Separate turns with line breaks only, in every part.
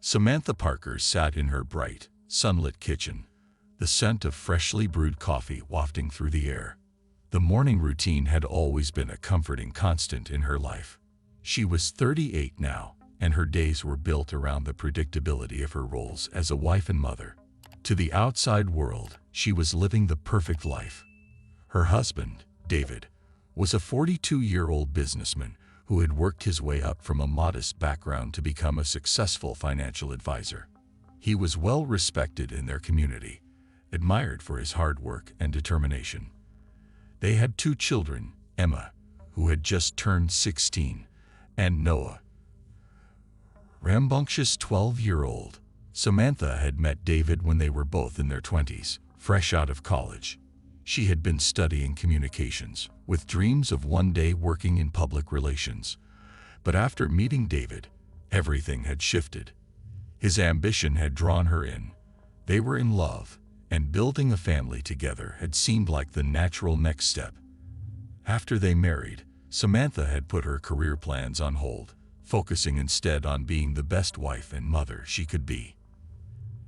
Samantha Parker sat in her bright, sunlit kitchen, the scent of freshly brewed coffee wafting through the air. The morning routine had always been a comforting constant in her life. She was 38 now, and her days were built around the predictability of her roles as a wife and mother. To the outside world, she was living the perfect life. Her husband, David, was a 42-year-old businessman who had worked his way up from a modest background to become a successful financial advisor. He was well respected in their community, admired for his hard work and determination. They had 2 children, Emma, who had just turned 16, and Noah, rambunctious 12-year-old. Samantha had met David when they were both in their 20s, fresh out of college. She had been studying communications, with dreams of one day working in public relations. But after meeting David, everything had shifted. His ambition had drawn her in. They were in love, and building a family together had seemed like the natural next step. After they married, Samantha had put her career plans on hold, focusing instead on being the best wife and mother she could be.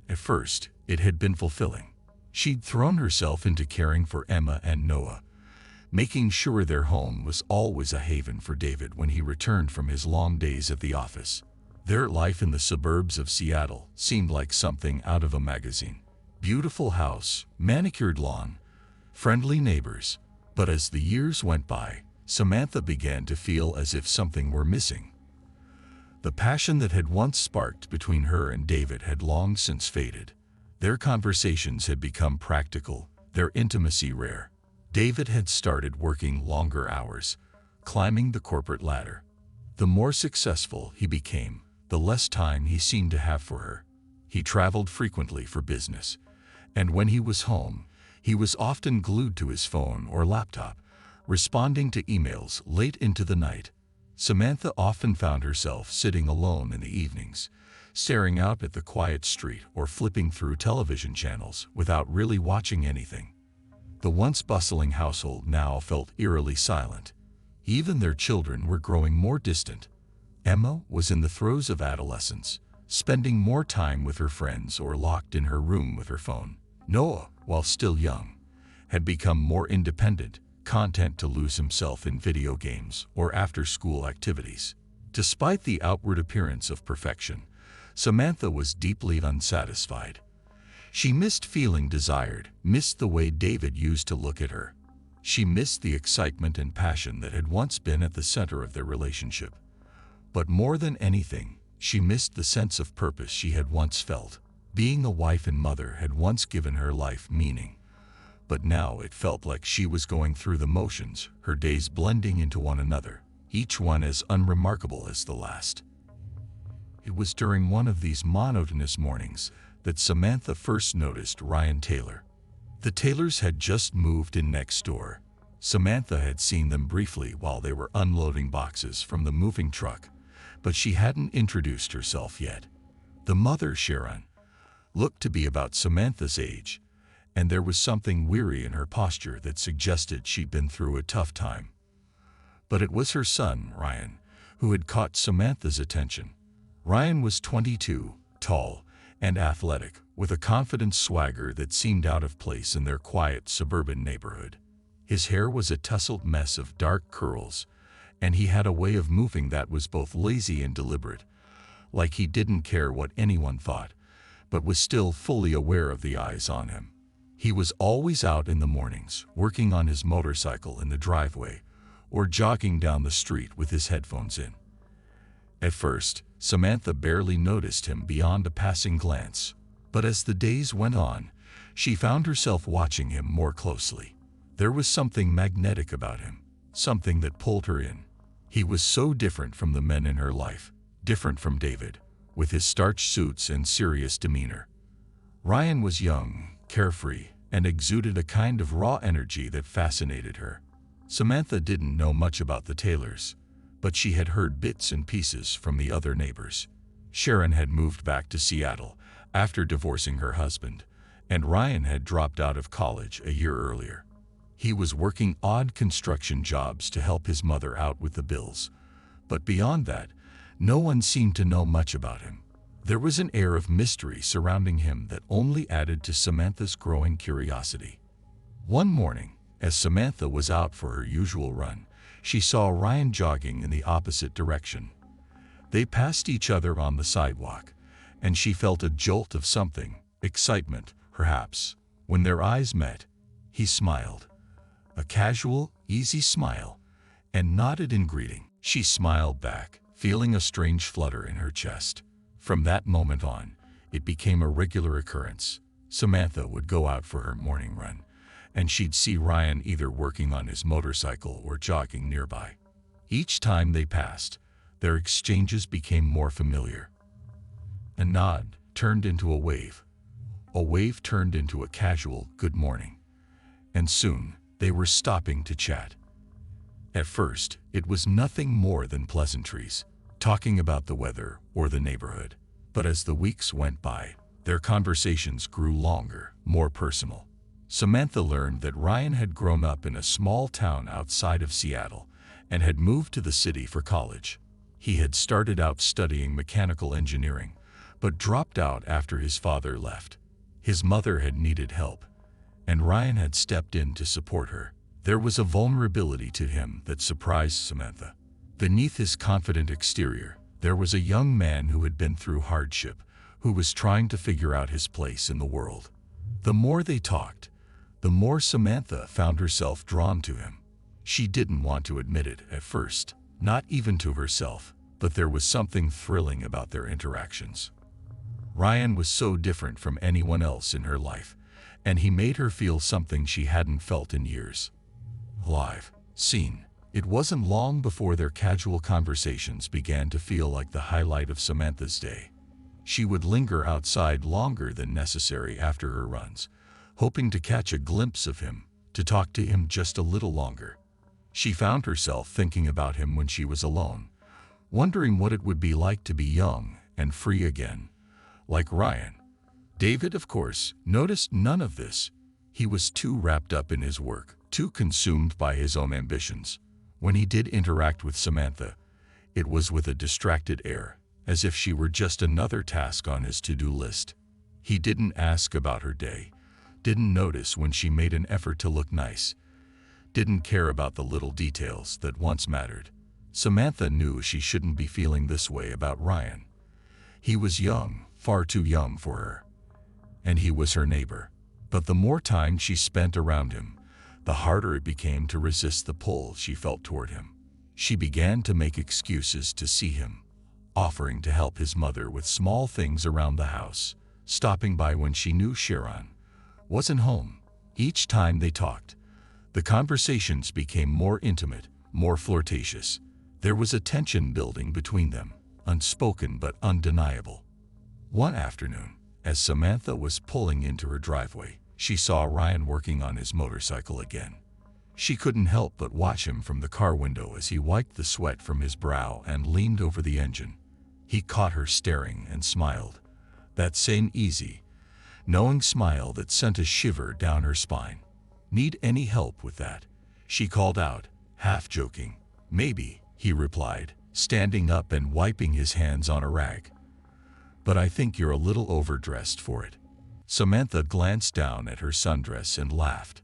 At first, it had been fulfilling. She'd thrown herself into caring for Emma and Noah, making sure their home was always a haven for David when he returned from his long days at the office. Their life in the suburbs of Seattle seemed like something out of a magazine. Beautiful house, manicured lawn, friendly neighbors. But as the years went by, Samantha began to feel as if something were missing. The passion that had once sparked between her and David had long since faded. Their conversations had become practical, their intimacy rare. David had started working longer hours, climbing the corporate ladder. The more successful he became, the less time he seemed to have for her. He traveled frequently for business, and when he was home, he was often glued to his phone or laptop, responding to emails late into the night. Samantha often found herself sitting alone in the evenings, staring out at the quiet street or flipping through television channels without really watching anything. The once bustling household now felt eerily silent. Even their children were growing more distant. Emma was in the throes of adolescence, spending more time with her friends or locked in her room with her phone. Noah, while still young, had become more independent, content to lose himself in video games or after-school activities. Despite the outward appearance of perfection, Samantha was deeply unsatisfied. She missed feeling desired, missed the way David used to look at her. She missed the excitement and passion that had once been at the center of their relationship. But more than anything, she missed the sense of purpose she had once felt. Being a wife and mother had once given her life meaning, but now it felt like she was going through the motions, her days blending into one another, each one as unremarkable as the last. It was during one of these monotonous mornings that Samantha first noticed Ryan Taylor. The Taylors had just moved in next door. Samantha had seen them briefly while they were unloading boxes from the moving truck, but she hadn't introduced herself yet. The mother, Sharon, looked to be about Samantha's age, and there was something weary in her posture that suggested she'd been through a tough time. But it was her son, Ryan, who had caught Samantha's attention. Ryan was 22, tall and athletic, with a confident swagger that seemed out of place in their quiet suburban neighborhood. His hair was a tousled mess of dark curls, and he had a way of moving that was both lazy and deliberate, like he didn't care what anyone thought, but was still fully aware of the eyes on him. He was always out in the mornings, working on his motorcycle in the driveway, or jogging down the street with his headphones in. At first, Samantha barely noticed him beyond a passing glance, but as the days went on, she found herself watching him more closely. There was something magnetic about him, something that pulled her in. He was so different from the men in her life, different from David, with his starched suits and serious demeanor. Ryan was young, carefree, and exuded a kind of raw energy that fascinated her. Samantha didn't know much about the Taylors, but she had heard bits and pieces from the other neighbors. Sharon had moved back to Seattle after divorcing her husband, and Ryan had dropped out of college a year earlier. He was working odd construction jobs to help his mother out with the bills, but beyond that, no one seemed to know much about him. There was an air of mystery surrounding him that only added to Samantha's growing curiosity. One morning, as Samantha was out for her usual run, she saw Ryan jogging in the opposite direction. They passed each other on the sidewalk, and she felt a jolt of something, excitement, perhaps. When their eyes met, he smiled. A casual, easy smile, and nodded in greeting. She smiled back, feeling a strange flutter in her chest. From that moment on, it became a regular occurrence. Samantha would go out for her morning run, and she'd see Ryan either working on his motorcycle or jogging nearby. Each time they passed, their exchanges became more familiar. A nod turned into a wave turned into a casual good morning, and soon they were stopping to chat. At first, it was nothing more than pleasantries, talking about the weather or the neighborhood. But as the weeks went by, their conversations grew longer, more personal. Samantha learned that Ryan had grown up in a small town outside of Seattle and had moved to the city for college. He had started out studying mechanical engineering, but dropped out after his father left. His mother had needed help, and Ryan had stepped in to support her. There was a vulnerability to him that surprised Samantha. Beneath his confident exterior, there was a young man who had been through hardship, who was trying to figure out his place in the world. The more they talked, the more Samantha found herself drawn to him. She didn't want to admit it at first, not even to herself, but there was something thrilling about their interactions. Ryan was so different from anyone else in her life, and he made her feel something she hadn't felt in years. Alive, seen. It wasn't long before their casual conversations began to feel like the highlight of Samantha's day. She would linger outside longer than necessary after her runs, hoping to catch a glimpse of him, to talk to him just a little longer. She found herself thinking about him when she was alone, wondering what it would be like to be young and free again, like Ryan. David, of course, noticed none of this. He was too wrapped up in his work, too consumed by his own ambitions. When he did interact with Samantha, it was with a distracted air, as if she were just another task on his to-do list. He didn't ask about her day, didn't notice when she made an effort to look nice, didn't care about the little details that once mattered. Samantha knew she shouldn't be feeling this way about Ryan. He was young, far too young for her, and he was her neighbor. But the more time she spent around him, the harder it became to resist the pull she felt toward him. She began to make excuses to see him, offering to help his mother with small things around the house, stopping by when she knew Sharon wasn't home. Each time they talked, the conversations became more intimate, more flirtatious. There was a tension building between them, unspoken but undeniable. One afternoon, as Samantha was pulling into her driveway, she saw Ryan working on his motorcycle again. She couldn't help but watch him from the car window as he wiped the sweat from his brow and leaned over the engine. He caught her staring and smiled. That same easy, knowing smile that sent a shiver down her spine. "Need any help with that?" she called out, half joking. "Maybe," he replied, standing up and wiping his hands on a rag. "But I think you're a little overdressed for it." Samantha glanced down at her sundress and laughed,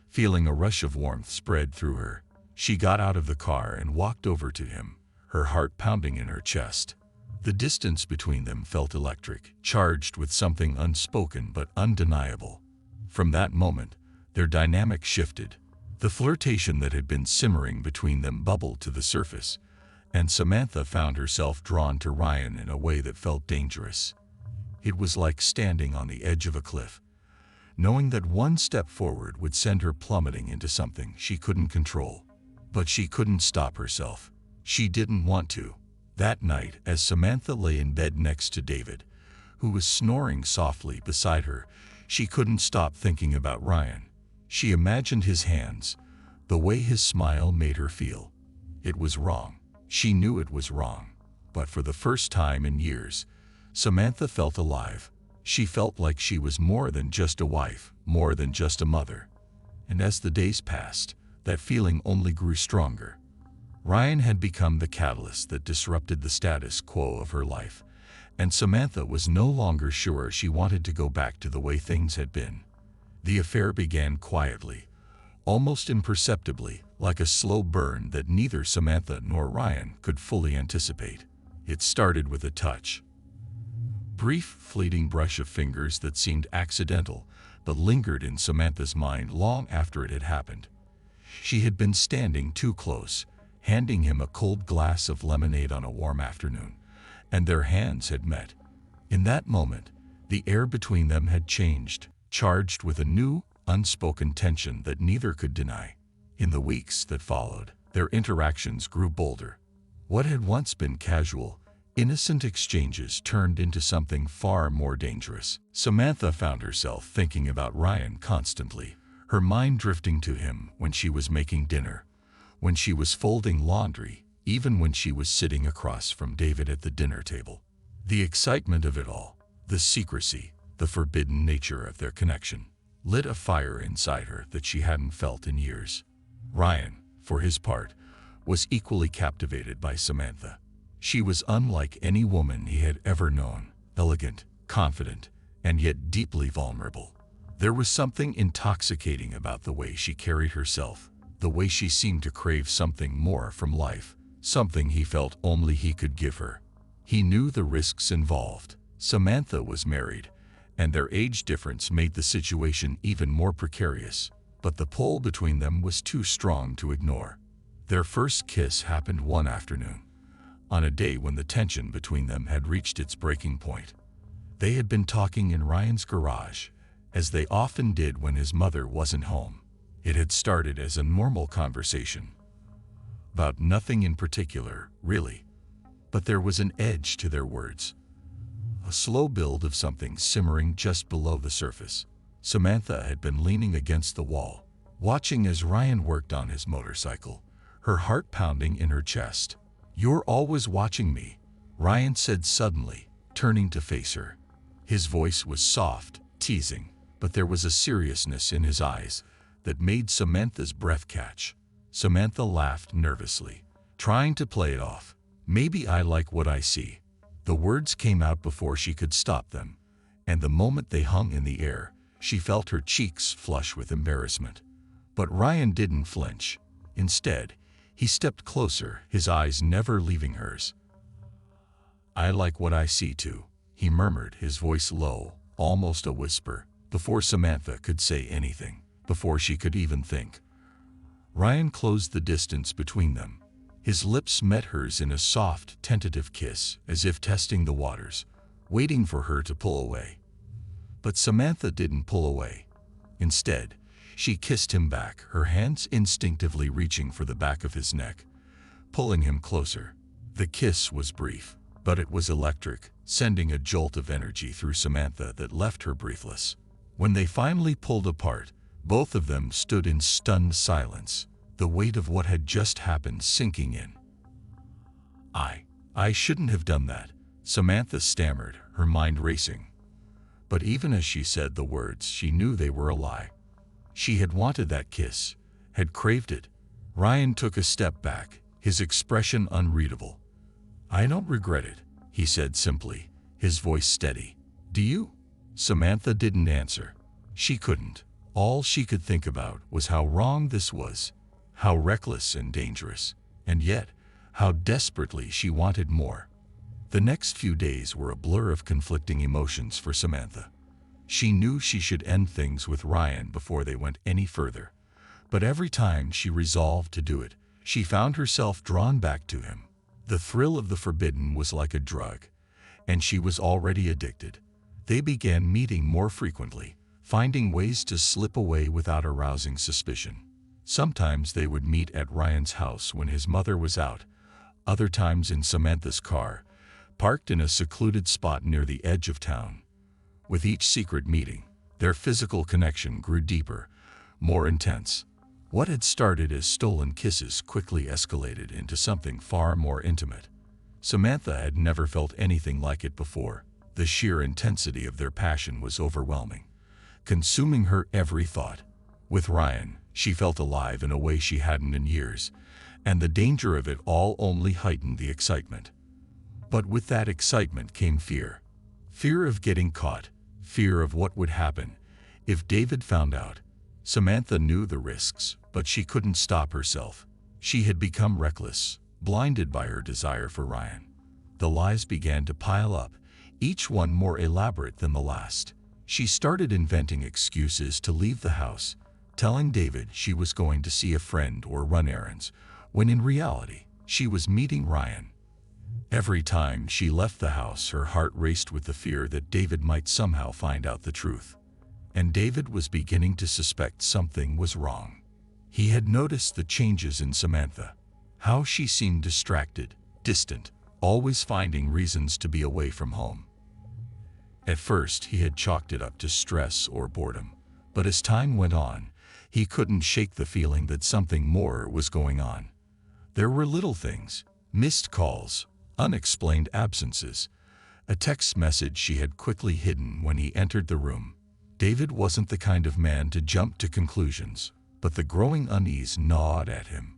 feeling a rush of warmth spread through her. She got out of the car and walked over to him, her heart pounding in her chest. The distance between them felt electric, charged with something unspoken but undeniable. From that moment, their dynamic shifted. The flirtation that had been simmering between them bubbled to the surface, and Samantha found herself drawn to Ryan in a way that felt dangerous. It was like standing on the edge of a cliff, knowing that one step forward would send her plummeting into something she couldn't control. But she couldn't stop herself. She didn't want to. That night, as Samantha lay in bed next to David, who was snoring softly beside her, she couldn't stop thinking about Ryan. She imagined his hands, the way his smile made her feel. It was wrong. She knew it was wrong. But for the first time in years, Samantha felt alive. She felt like she was more than just a wife, more than just a mother. And as the days passed, that feeling only grew stronger. Ryan had become the catalyst that disrupted the status quo of her life, and Samantha was no longer sure she wanted to go back to the way things had been. The affair began quietly, almost imperceptibly, like a slow burn that neither Samantha nor Ryan could fully anticipate. It started with a touch. Brief, fleeting brush of fingers that seemed accidental, but lingered in Samantha's mind long after it had happened. She had been standing too close, handing him a cold glass of lemonade on a warm afternoon, and their hands had met. In that moment, the air between them had changed, charged with a new, unspoken tension that neither could deny. In the weeks that followed, their interactions grew bolder. What had once been casual, innocent exchanges turned into something far more dangerous. Samantha found herself thinking about Ryan constantly, her mind drifting to him when she was making dinner, when she was folding laundry, even when she was sitting across from David at the dinner table. The excitement of it all, the secrecy, the forbidden nature of their connection, lit a fire inside her that she hadn't felt in years. Ryan, for his part, was equally captivated by Samantha. She was unlike any woman he had ever known, elegant, confident, and yet deeply vulnerable. There was something intoxicating about the way she carried herself, the way she seemed to crave something more from life, something he felt only he could give her. He knew the risks involved. Samantha was married, and their age difference made the situation even more precarious, but the pull between them was too strong to ignore. Their first kiss happened one afternoon, on a day when the tension between them had reached its breaking point. They had been talking in Ryan's garage, as they often did when his mother wasn't home. It had started as a normal conversation, about nothing in particular, really, but there was an edge to their words, a slow build of something simmering just below the surface. Samantha had been leaning against the wall, watching as Ryan worked on his motorcycle, her heart pounding in her chest. "You're always watching me," Ryan said suddenly, turning to face her. His voice was soft, teasing, but there was a seriousness in his eyes that made Samantha's breath catch. Samantha laughed nervously, trying to play it off. "Maybe I like what I see." The words came out before she could stop them, and the moment they hung in the air, she felt her cheeks flush with embarrassment. But Ryan didn't flinch. Instead, he stepped closer, his eyes never leaving hers. "I like what I see too," he murmured, his voice low, almost a whisper, before Samantha could say anything, before she could even think. Ryan closed the distance between them. His lips met hers in a soft, tentative kiss, as if testing the waters, waiting for her to pull away. But Samantha didn't pull away. Instead, she kissed him back, her hands instinctively reaching for the back of his neck, pulling him closer. The kiss was brief, but it was electric, sending a jolt of energy through Samantha that left her breathless. When they finally pulled apart, both of them stood in stunned silence, the weight of what had just happened sinking in. I shouldn't have done that," Samantha stammered, her mind racing. But even as she said the words, she knew they were a lie. She had wanted that kiss, had craved it. Ryan took a step back, his expression unreadable. "I don't regret it," he said simply, his voice steady. "Do you?" Samantha didn't answer. She couldn't. All she could think about was how wrong this was, how reckless and dangerous, and yet how desperately she wanted more. The next few days were a blur of conflicting emotions for Samantha. She knew she should end things with Ryan before they went any further, but every time she resolved to do it, she found herself drawn back to him. The thrill of the forbidden was like a drug, and she was already addicted. They began meeting more frequently, finding ways to slip away without arousing suspicion. Sometimes they would meet at Ryan's house when his mother was out, other times in Samantha's car, parked in a secluded spot near the edge of town. With each secret meeting, their physical connection grew deeper, more intense. What had started as stolen kisses quickly escalated into something far more intimate. Samantha had never felt anything like it before. The sheer intensity of their passion was overwhelming, consuming her every thought. With Ryan, she felt alive in a way she hadn't in years, and the danger of it all only heightened the excitement. But with that excitement came fear. Fear of getting caught, fear of what would happen if David found out. Samantha knew the risks, but she couldn't stop herself. She had become reckless, blinded by her desire for Ryan. The lies began to pile up, each one more elaborate than the last. She started inventing excuses to leave the house, telling David she was going to see a friend or run errands, when in reality, she was meeting Ryan. Every time she left the house, her heart raced with the fear that David might somehow find out the truth. And David was beginning to suspect something was wrong. He had noticed the changes in Samantha, how she seemed distracted, distant, always finding reasons to be away from home. At first, he had chalked it up to stress or boredom, but as time went on, he couldn't shake the feeling that something more was going on. There were little things, missed calls, unexplained absences, a text message she had quickly hidden when he entered the room. David wasn't the kind of man to jump to conclusions, but the growing unease gnawed at him.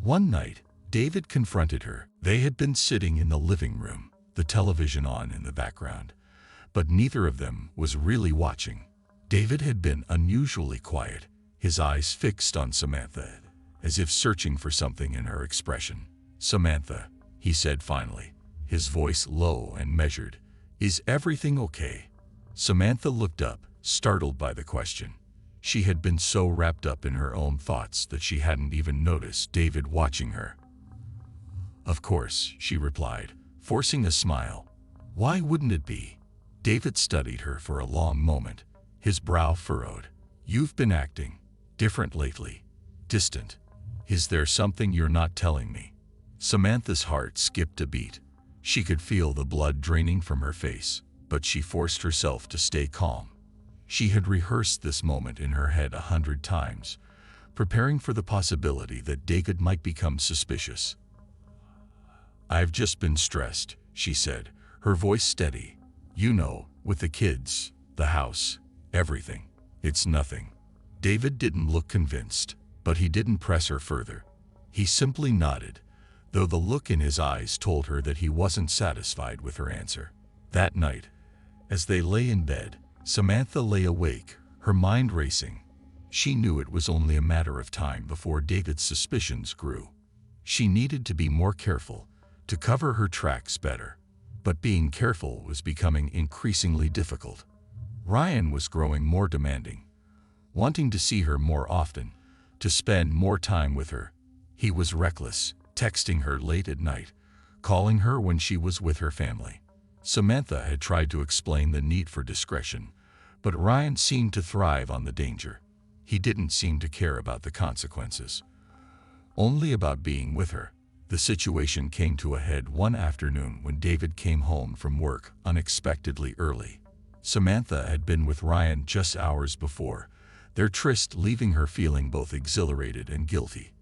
One night, David confronted her. They had been sitting in the living room, the television on in the background, but neither of them was really watching. David had been unusually quiet, his eyes fixed on Samantha, as if searching for something in her expression. "Samantha," he said finally, his voice low and measured, "is everything okay?" Samantha looked up, startled by the question. She had been so wrapped up in her own thoughts that she hadn't even noticed David watching her. "Of course," she replied, forcing a smile. "Why wouldn't it be?" David studied her for a long moment, his brow furrowed. "You've been acting different lately, distant. Is there something you're not telling me?" Samantha's heart skipped a beat. She could feel the blood draining from her face, but she forced herself to stay calm. She had rehearsed this moment in her head 100 times, preparing for the possibility that David might become suspicious. "I've just been stressed," she said, her voice steady. "You know, with the kids, the house, everything. It's nothing." David didn't look convinced, but he didn't press her further. He simply nodded, though the look in his eyes told her that he wasn't satisfied with her answer. That night, as they lay in bed, Samantha lay awake, her mind racing. She knew it was only a matter of time before David's suspicions grew. She needed to be more careful, to cover her tracks better. But being careful was becoming increasingly difficult. Ryan was growing more demanding, wanting to see her more often, to spend more time with her. He was reckless, texting her late at night, calling her when she was with her family. Samantha had tried to explain the need for discretion, but Ryan seemed to thrive on the danger. He didn't seem to care about the consequences, only about being with her. The situation came to a head one afternoon when David came home from work unexpectedly early. Samantha had been with Ryan just hours before, their tryst leaving her feeling both exhilarated and guilty.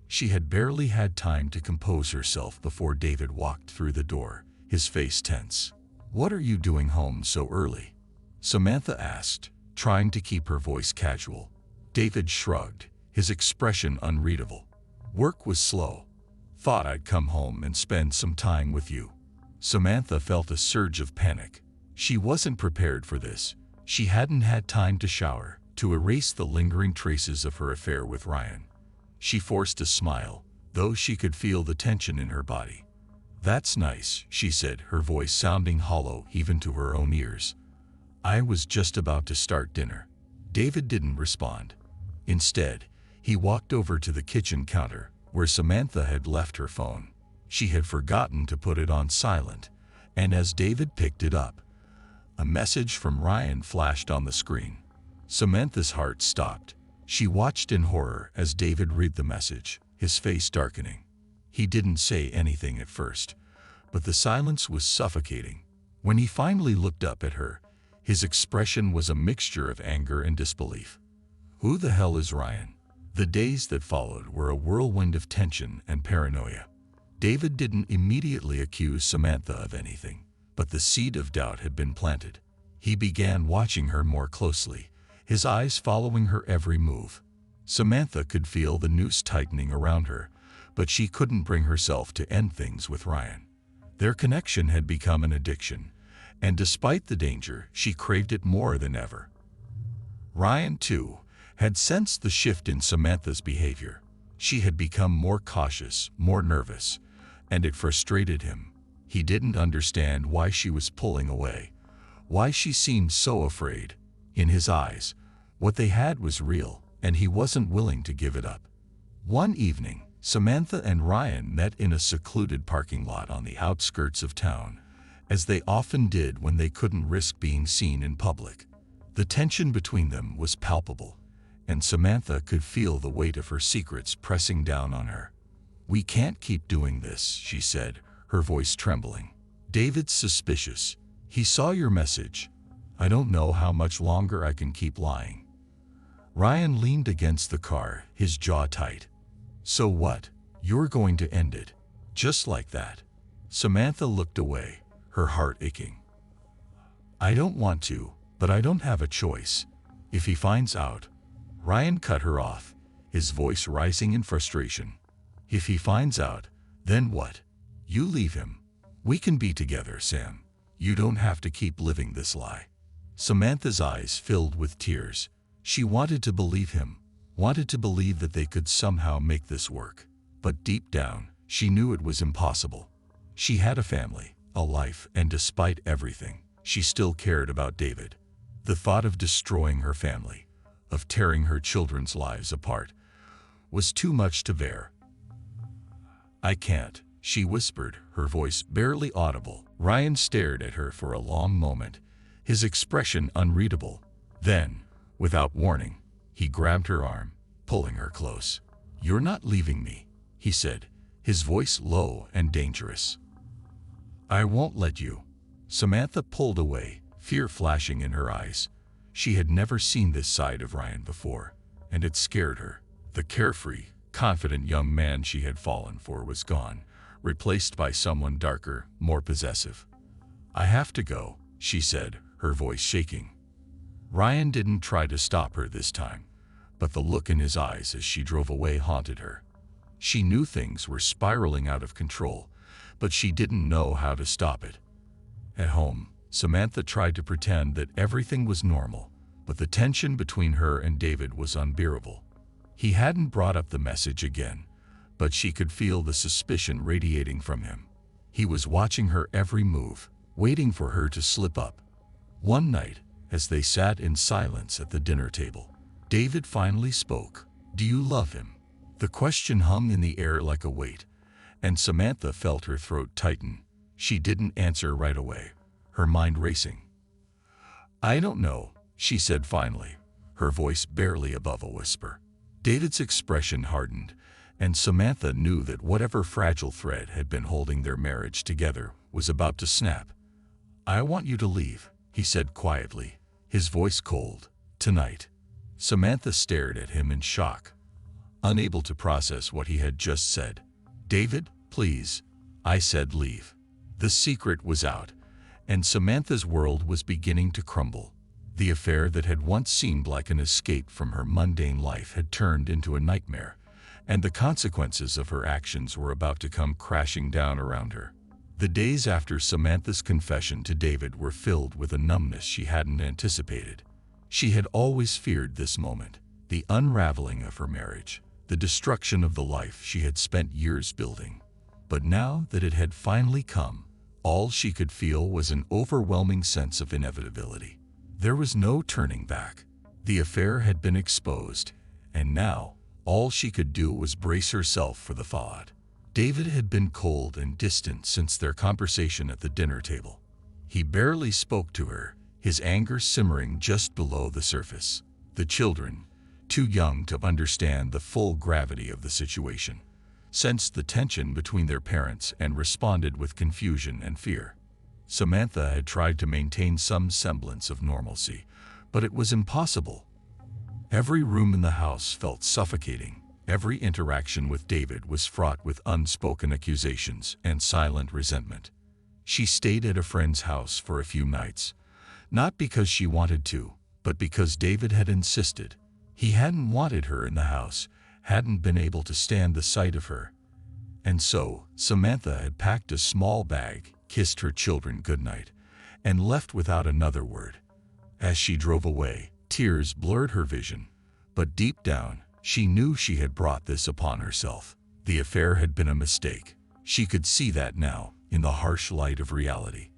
She had barely had time to compose herself before David walked through the door, his face tense. "What are you doing home so early?" Samantha asked, trying to keep her voice casual. David shrugged, his expression unreadable. "Work was slow. Thought I'd come home and spend some time with you." Samantha felt a surge of panic. She wasn't prepared for this. She hadn't had time to shower, to erase the lingering traces of her affair with Ryan. She forced a smile, though she could feel the tension in her body. "That's nice," she said, her voice sounding hollow even to her own ears. "I was just about to start dinner." David didn't respond. Instead, he walked over to the kitchen counter, where Samantha had left her phone. She had forgotten to put it on silent, and as David picked it up, a message from Ryan flashed on the screen. Samantha's heart stopped. She watched in horror as David read the message, his face darkening. He didn't say anything at first, but the silence was suffocating. When he finally looked up at her, his expression was a mixture of anger and disbelief. "Who the hell is Ryan?" The days that followed were a whirlwind of tension and paranoia. David didn't immediately accuse Samantha of anything, but the seed of doubt had been planted. He began watching her more closely, his eyes following her every move. Samantha could feel the noose tightening around her, but she couldn't bring herself to end things with Ryan. Their connection had become an addiction, and despite the danger, she craved it more than ever. Ryan, too, had sensed the shift in Samantha's behavior. She had become more cautious, more nervous, and it frustrated him. He didn't understand why she was pulling away, why she seemed so afraid. In his eyes, what they had was real, and he wasn't willing to give it up. One evening, Samantha and Ryan met in a secluded parking lot on the outskirts of town, as they often did when they couldn't risk being seen in public. The tension between them was palpable, and Samantha could feel the weight of her secrets pressing down on her. "We can't keep doing this," she said, her voice trembling. "David's suspicious. He saw your message. I don't know how much longer I can keep lying." Ryan leaned against the car, his jaw tight. "So what? You're going to end it? Just like that?" Samantha looked away, her heart aching. "I don't want to, but I don't have a choice. If he finds out..." Ryan cut her off, his voice rising in frustration. "If he finds out, then what? You leave him. We can be together, Sam. You don't have to keep living this lie." Samantha's eyes filled with tears. She wanted to believe him, wanted to believe that they could somehow make this work. But deep down, she knew it was impossible. She had a family, a life, and despite everything, she still cared about David. The thought of destroying her family, of tearing her children's lives apart, was too much to bear. "I can't," she whispered, her voice barely audible. Ryan stared at her for a long moment, his expression unreadable. Then, without warning, he grabbed her arm, pulling her close. "You're not leaving me," he said, his voice low and dangerous. "I won't let you." Samantha pulled away, fear flashing in her eyes. She had never seen this side of Ryan before, and it scared her. The carefree, confident young man she had fallen for was gone, replaced by someone darker, more possessive. "I have to go," she said, her voice shaking. Ryan didn't try to stop her this time, but the look in his eyes as she drove away haunted her. She knew things were spiraling out of control, but she didn't know how to stop it. At home, Samantha tried to pretend that everything was normal, but the tension between her and David was unbearable. He hadn't brought up the message again, but she could feel the suspicion radiating from him. He was watching her every move, waiting for her to slip up. One night, as they sat in silence at the dinner table, David finally spoke. "Do you love him?" The question hung in the air like a weight, and Samantha felt her throat tighten. She didn't answer right away, her mind racing. "I don't know," she said finally, her voice barely above a whisper. David's expression hardened, and Samantha knew that whatever fragile thread had been holding their marriage together was about to snap. "I want you to leave," he said quietly, his voice cold. "Tonight." Samantha stared at him in shock, unable to process what he had just said. "David, please." "I said leave." The secret was out, and Samantha's world was beginning to crumble. The affair that had once seemed like an escape from her mundane life had turned into a nightmare, and the consequences of her actions were about to come crashing down around her. The days after Samantha's confession to David were filled with a numbness she hadn't anticipated. She had always feared this moment, the unraveling of her marriage, the destruction of the life she had spent years building. But now that it had finally come, all she could feel was an overwhelming sense of inevitability. There was no turning back. The affair had been exposed, and now all she could do was brace herself for the fallout. David had been cold and distant since their conversation at the dinner table. He barely spoke to her, his anger simmering just below the surface. The children, too young to understand the full gravity of the situation, sensed the tension between their parents and responded with confusion and fear. Samantha had tried to maintain some semblance of normalcy, but it was impossible. Every room in the house felt suffocating. Every interaction with David was fraught with unspoken accusations and silent resentment. She stayed at a friend's house for a few nights, not because she wanted to, but because David had insisted. He hadn't wanted her in the house, hadn't been able to stand the sight of her. And so, Samantha had packed a small bag, kissed her children goodnight, and left without another word. As she drove away, tears blurred her vision. But deep down, she knew she had brought this upon herself. The affair had been a mistake. She could see that now, in the harsh light of reality.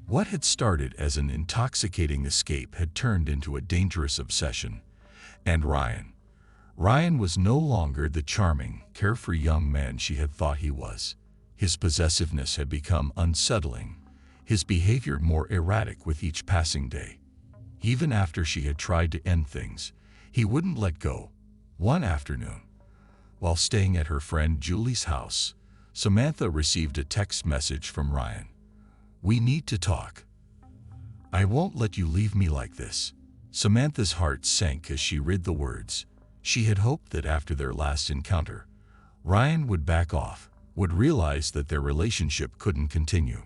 What had started as an intoxicating escape had turned into a dangerous obsession. And Ryan was no longer the charming, carefree young man she had thought he was. His possessiveness had become unsettling, his behavior more erratic with each passing day. Even after she had tried to end things, he wouldn't let go. One afternoon, while staying at her friend Julie's house, Samantha received a text message from Ryan. "We need to talk. I won't let you leave me like this." Samantha's heart sank as she read the words. She had hoped that after their last encounter, Ryan would back off, would realize that their relationship couldn't continue.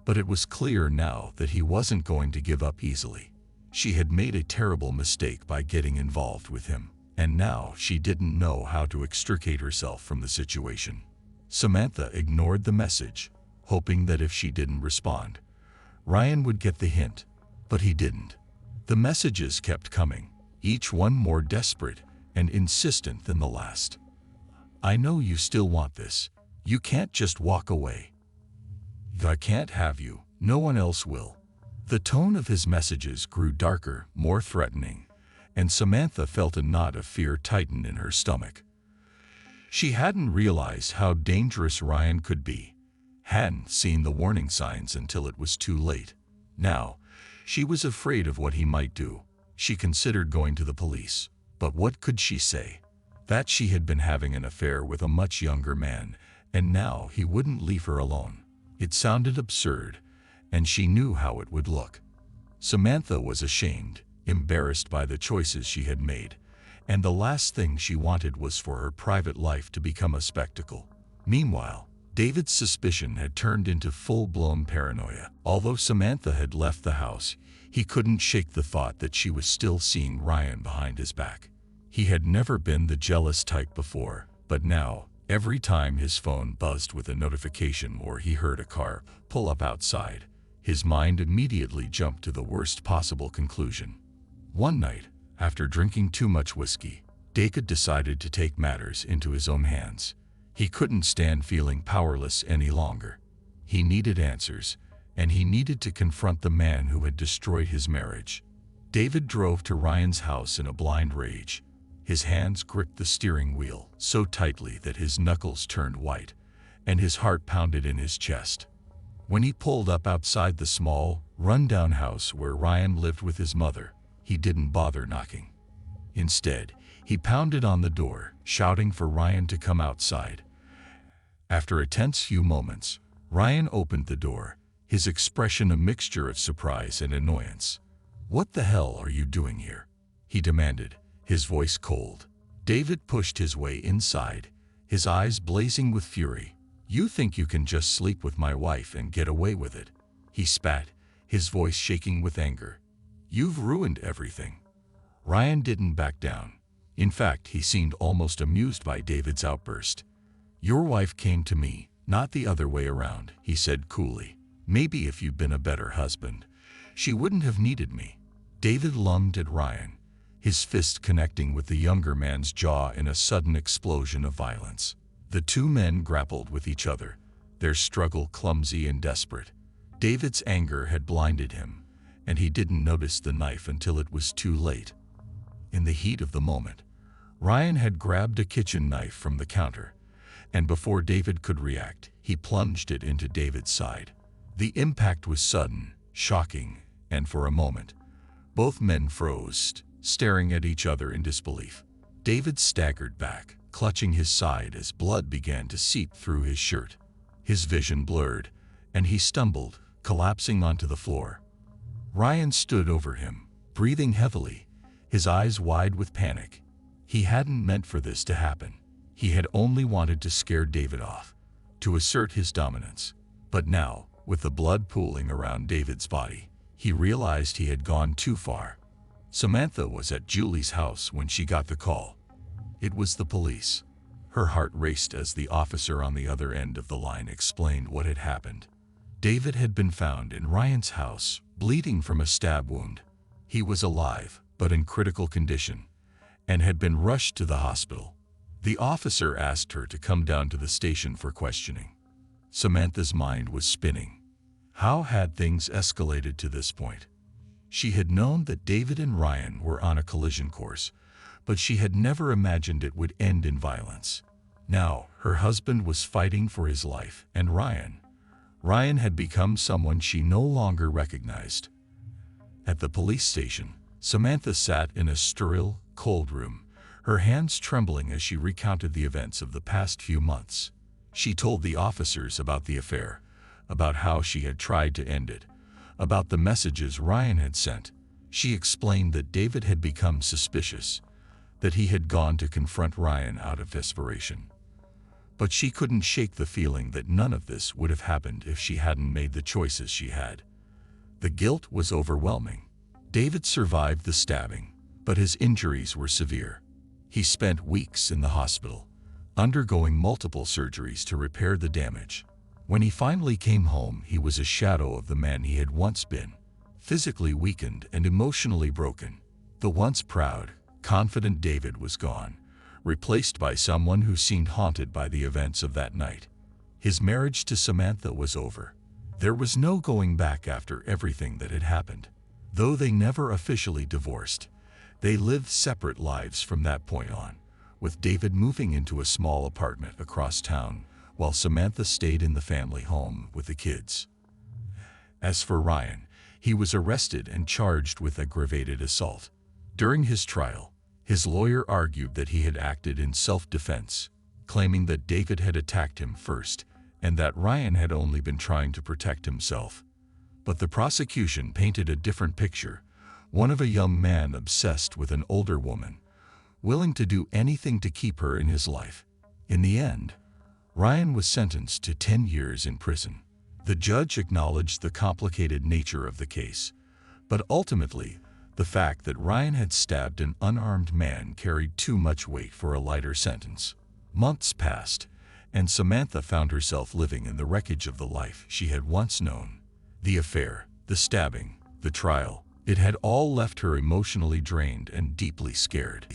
But it was clear now that he wasn't going to give up easily. She had made a terrible mistake by getting involved with him, and now she didn't know how to extricate herself from the situation. Samantha ignored the message, hoping that if she didn't respond, Ryan would get the hint, but he didn't. The messages kept coming, each one more desperate and insistent than the last. "I know you still want this. You can't just walk away. I can't have you. No one else will." The tone of his messages grew darker, more threatening, and Samantha felt a knot of fear tighten in her stomach. She hadn't realized how dangerous Ryan could be, hadn't seen the warning signs until it was too late. Now, she was afraid of what he might do. She considered going to the police, but what could she say? That she had been having an affair with a much younger man, and now he wouldn't leave her alone. It sounded absurd, and she knew how it would look. Samantha was ashamed, embarrassed by the choices she had made, and the last thing she wanted was for her private life to become a spectacle. Meanwhile, David's suspicion had turned into full-blown paranoia. Although Samantha had left the house, he couldn't shake the thought that she was still seeing Ryan behind his back. He had never been the jealous type before, but now, every time his phone buzzed with a notification or he heard a car pull up outside, his mind immediately jumped to the worst possible conclusion. One night, after drinking too much whiskey, David decided to take matters into his own hands. He couldn't stand feeling powerless any longer. He needed answers, and he needed to confront the man who had destroyed his marriage. David drove to Ryan's house in a blind rage. His hands gripped the steering wheel so tightly that his knuckles turned white, and his heart pounded in his chest. When he pulled up outside the small, run-down house where Ryan lived with his mother, he didn't bother knocking. Instead, he pounded on the door, shouting for Ryan to come outside. After a tense few moments, Ryan opened the door, his expression a mixture of surprise and annoyance. "What the hell are you doing here?" he demanded, his voice cold. David pushed his way inside, his eyes blazing with fury. "You think you can just sleep with my wife and get away with it?" he spat, his voice shaking with anger. "You've ruined everything." Ryan didn't back down. In fact, he seemed almost amused by David's outburst. "Your wife came to me, not the other way around," he said coolly. "Maybe if you'd been a better husband, she wouldn't have needed me." David lunged at Ryan, his fist connecting with the younger man's jaw in a sudden explosion of violence. The two men grappled with each other, their struggle clumsy and desperate. David's anger had blinded him, and he didn't notice the knife until it was too late. In the heat of the moment, Ryan had grabbed a kitchen knife from the counter, and before David could react, he plunged it into David's side. The impact was sudden, shocking, and for a moment, both men froze, staring at each other in disbelief. David staggered back, clutching his side as blood began to seep through his shirt. His vision blurred, and he stumbled, collapsing onto the floor. Ryan stood over him, breathing heavily, his eyes wide with panic. He hadn't meant for this to happen. He had only wanted to scare David off, to assert his dominance. But now, with the blood pooling around David's body, he realized he had gone too far. Samantha was at Julie's house when she got the call. It was the police. Her heart raced as the officer on the other end of the line explained what had happened. David had been found in Ryan's house, bleeding from a stab wound. He was alive, but in critical condition, and had been rushed to the hospital. The officer asked her to come down to the station for questioning. Samantha's mind was spinning. How had things escalated to this point? She had known that David and Ryan were on a collision course, but she had never imagined it would end in violence. Now, her husband was fighting for his life, and Ryan had become someone she no longer recognized. At the police station, Samantha sat in a sterile, cold room, her hands trembling as she recounted the events of the past few months. She told the officers about the affair, about how she had tried to end it, about the messages Ryan had sent. She explained that David had become suspicious, that he had gone to confront Ryan out of desperation. But she couldn't shake the feeling that none of this would have happened if she hadn't made the choices she had. The guilt was overwhelming. David survived the stabbing, but his injuries were severe. He spent weeks in the hospital, undergoing multiple surgeries to repair the damage. When he finally came home, he was a shadow of the man he had once been, physically weakened and emotionally broken. The once proud, confident David was gone, replaced by someone who seemed haunted by the events of that night. His marriage to Samantha was over. There was no going back after everything that had happened. Though they never officially divorced, they lived separate lives from that point on, with David moving into a small apartment across town, while Samantha stayed in the family home with the kids. As for Ryan, he was arrested and charged with aggravated assault. During his trial, his lawyer argued that he had acted in self-defense, claiming that David had attacked him first and that Ryan had only been trying to protect himself. But the prosecution painted a different picture, one of a young man obsessed with an older woman, willing to do anything to keep her in his life. In the end, Ryan was sentenced to 10 years in prison. The judge acknowledged the complicated nature of the case, but ultimately, the fact that Ryan had stabbed an unarmed man carried too much weight for a lighter sentence. Months passed, and Samantha found herself living in the wreckage of the life she had once known. The affair, the stabbing, the trial, it had all left her emotionally drained and deeply scared.